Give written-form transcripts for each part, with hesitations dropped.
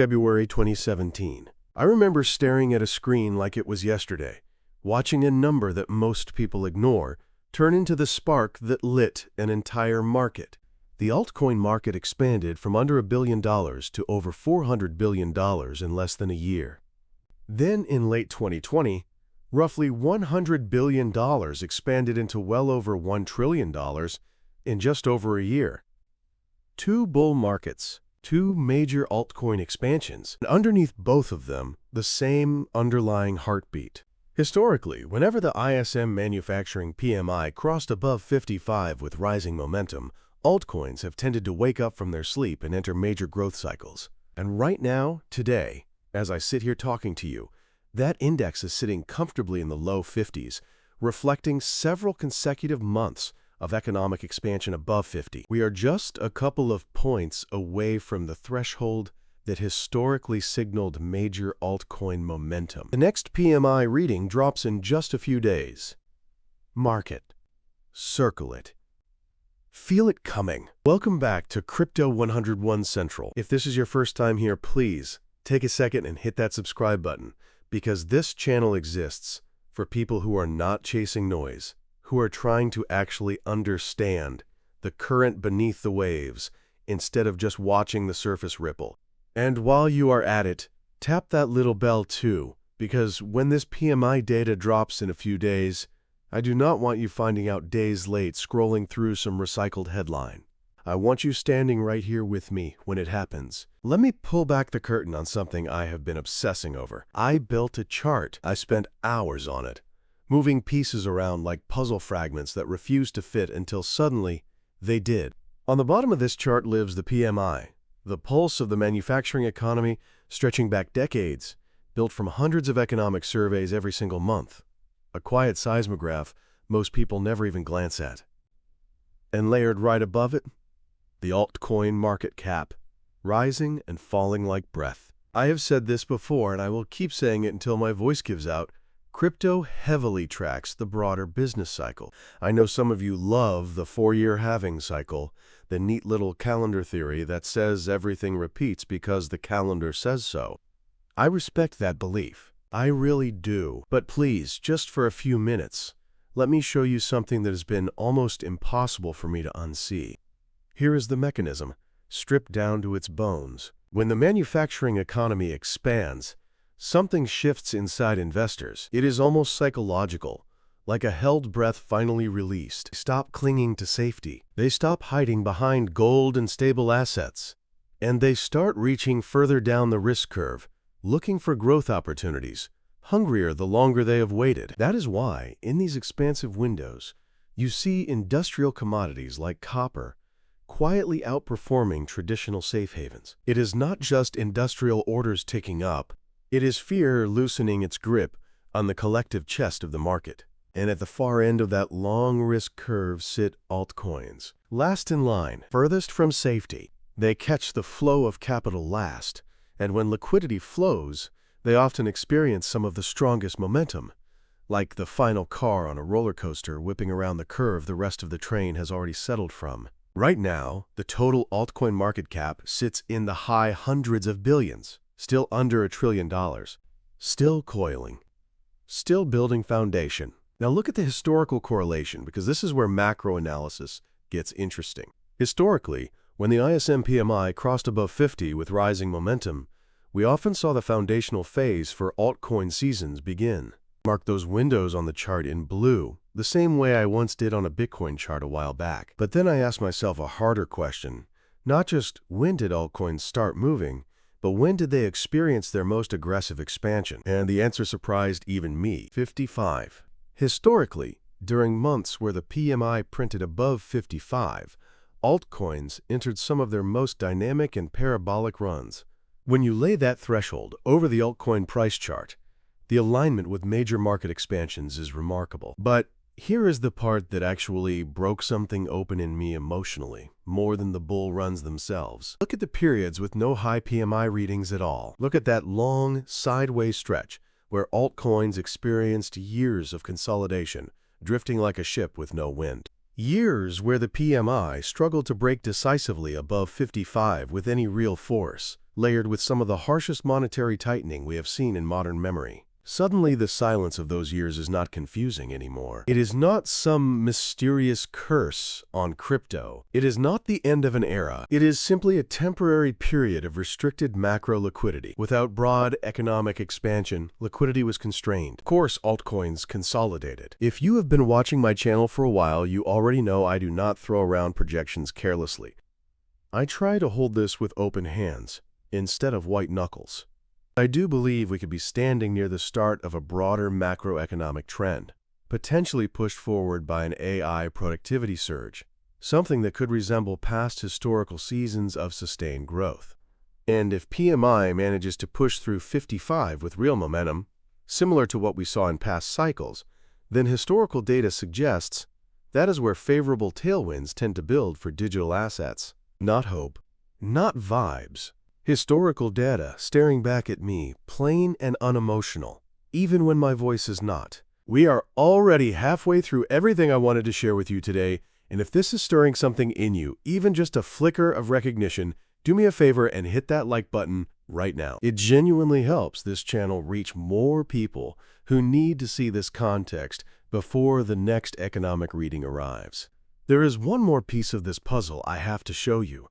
February 2017. I remember staring at a screen like it was yesterday, watching a number that most people ignore turn into the spark that lit an entire market. The altcoin market expanded from under $1 billion to over $400 billion in less than a year. Then, in late 2020, roughly $100 billion expanded into well over $1 trillion in just over a year. Two bull markets, two major altcoin expansions, and underneath both of them, the same underlying heartbeat. Historically, whenever the ISM manufacturing PMI crossed above 55 with rising momentum, altcoins have tended to wake up from their sleep and enter major growth cycles. And right now, today, as I sit here talking to you, that index is sitting comfortably in the low 50s, reflecting several consecutive months of economic expansion above 50. We are just a couple of points away from the threshold that historically signaled major altcoin momentum. The next PMI reading drops in just a few days. Mark it. Circle it. Feel it coming. Welcome back to Crypto 101 Central. If this is your first time here, please take a second and hit that subscribe button, because this channel exists for people who are not chasing noise, who are trying to actually understand the current beneath the waves instead of just watching the surface ripple. And while you are at it, tap that little bell too, because when this PMI data drops in a few days, I do not want you finding out days late scrolling through some recycled headline. I want you standing right here with me when it happens. Let me pull back the curtain on something I have been obsessing over. I built a chart. I spent hours on it, moving pieces around like puzzle fragments that refused to fit until suddenly they did. On the bottom of this chart lives the PMI, the pulse of the manufacturing economy stretching back decades, built from hundreds of economic surveys every single month. A quiet seismograph most people never even glance at. And layered right above it, the altcoin market cap, rising and falling like breath. I have said this before, and I will keep saying it until my voice gives out. Crypto heavily tracks the broader business cycle. I know some of you love the 4-year halving cycle, the neat little calendar theory that says everything repeats because the calendar says so. I respect that belief. I really do. But please, just for a few minutes, let me show you something that has been almost impossible for me to unsee. Here is the mechanism, stripped down to its bones. When the manufacturing economy expands, something shifts inside investors. It is almost psychological, like a held breath finally released. They stop clinging to safety. They stop hiding behind gold and stable assets. And they start reaching further down the risk curve, looking for growth opportunities, hungrier the longer they have waited. That is why, in these expansive windows, you see industrial commodities like copper quietly outperforming traditional safe havens. It is not just industrial orders ticking up, it is fear loosening its grip on the collective chest of the market. And at the far end of that long risk curve sit altcoins. Last in line, furthest from safety. They catch the flow of capital last, and when liquidity flows, they often experience some of the strongest momentum, like the final car on a roller coaster whipping around the curve the rest of the train has already settled from. Right now, the total altcoin market cap sits in the high hundreds of billions, still under $1 trillion, still coiling, still building foundation. Now look at the historical correlation, because this is where macro analysis gets interesting. Historically, when the ISM PMI crossed above 50 with rising momentum, we often saw the foundational phase for altcoin seasons begin. Mark those windows on the chart in blue, the same way I once did on a Bitcoin chart a while back. But then I asked myself a harder question. Not just when did altcoins start moving, but when did they experience their most aggressive expansion? And the answer surprised even me. 55. Historically, during months where the PMI printed above 55, altcoins entered some of their most dynamic and parabolic runs. When you lay that threshold over the altcoin price chart, the alignment with major market expansions is remarkable. But here is the part that actually broke something open in me emotionally, more than the bull runs themselves. Look at the periods with no high PMI readings at all. Look at that long, sideways stretch where altcoins experienced years of consolidation, drifting like a ship with no wind. Years where the PMI struggled to break decisively above 55 with any real force, layered with some of the harshest monetary tightening we have seen in modern memory. Suddenly, the silence of those years is not confusing anymore. It is not some mysterious curse on crypto. It is not the end of an era. It is simply a temporary period of restricted macro liquidity. Without broad economic expansion, liquidity was constrained. Of course, altcoins consolidated. If you have been watching my channel for a while, you already know I do not throw around projections carelessly. I try to hold this with open hands, instead of white knuckles. I do believe we could be standing near the start of a broader macroeconomic trend, potentially pushed forward by an AI productivity surge, something that could resemble past historical seasons of sustained growth. And if PMI manages to push through 55 with real momentum, similar to what we saw in past cycles, then historical data suggests that is where favorable tailwinds tend to build for digital assets. Not hope, not vibes. Historical data staring back at me, plain and unemotional, even when my voice is not. We are already halfway through everything I wanted to share with you today, and if this is stirring something in you, even just a flicker of recognition, do me a favor and hit that like button right now. It genuinely helps this channel reach more people who need to see this context before the next economic reading arrives. There is one more piece of this puzzle I have to show you,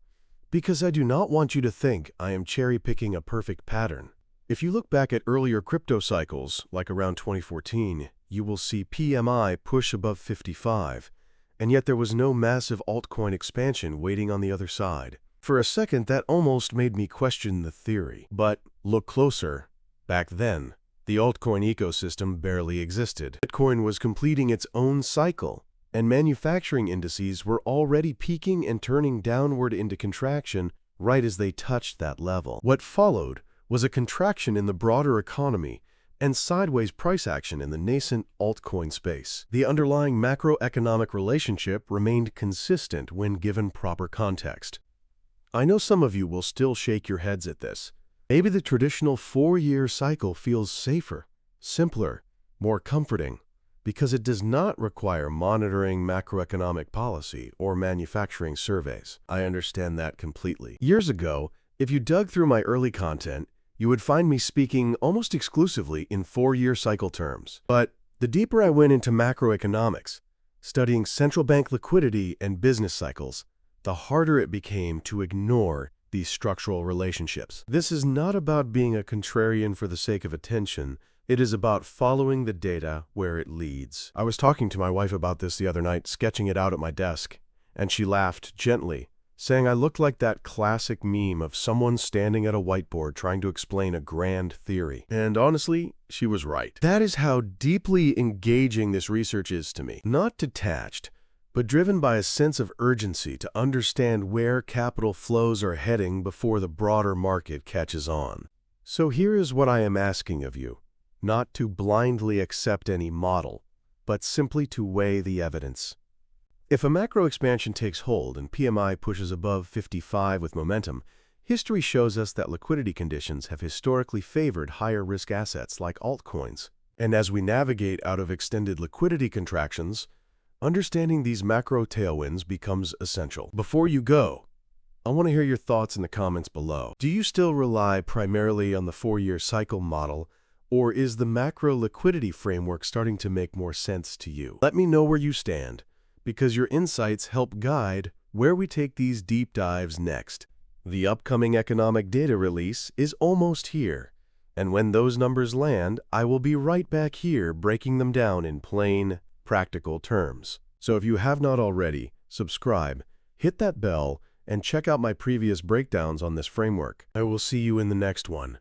because I do not want you to think I am cherry-picking a perfect pattern. If you look back at earlier crypto cycles, like around 2014, you will see PMI push above 55, and yet there was no massive altcoin expansion waiting on the other side. For a second, that almost made me question the theory. But look closer. Back then, the altcoin ecosystem barely existed. Bitcoin was completing its own cycle, and manufacturing indices were already peaking and turning downward into contraction right as they touched that level. What followed was a contraction in the broader economy and sideways price action in the nascent altcoin space. The underlying macroeconomic relationship remained consistent when given proper context. I know some of you will still shake your heads at this. Maybe the traditional 4-year cycle feels safer, simpler, more comforting, because it does not require monitoring macroeconomic policy or manufacturing surveys. I understand that completely. Years ago, if you dug through my early content, you would find me speaking almost exclusively in 4-year cycle terms. But the deeper I went into macroeconomics, studying central bank liquidity and business cycles, the harder it became to ignore these structural relationships. This is not about being a contrarian for the sake of attention. It is about following the data where it leads. I was talking to my wife about this the other night, sketching it out at my desk, and she laughed gently, saying I looked like that classic meme of someone standing at a whiteboard trying to explain a grand theory. And honestly, she was right. That is how deeply engaging this research is to me. Not detached, but driven by a sense of urgency to understand where capital flows are heading before the broader market catches on. So here is what I am asking of you. Not to blindly accept any model, but simply to weigh the evidence. If a macro expansion takes hold and PMI pushes above 55 with momentum, history shows us that liquidity conditions have historically favored higher risk assets like altcoins. And as we navigate out of extended liquidity contractions, understanding these macro tailwinds becomes essential. Before you go, I want to hear your thoughts in the comments below. Do you still rely primarily on the 4-year cycle model, or is the macro liquidity framework starting to make more sense to you? Let me know where you stand, because your insights help guide where we take these deep dives next. The upcoming economic data release is almost here, and when those numbers land, I will be right back here breaking them down in plain, practical terms. So if you have not already, subscribe, hit that bell, and check out my previous breakdowns on this framework. I will see you in the next one.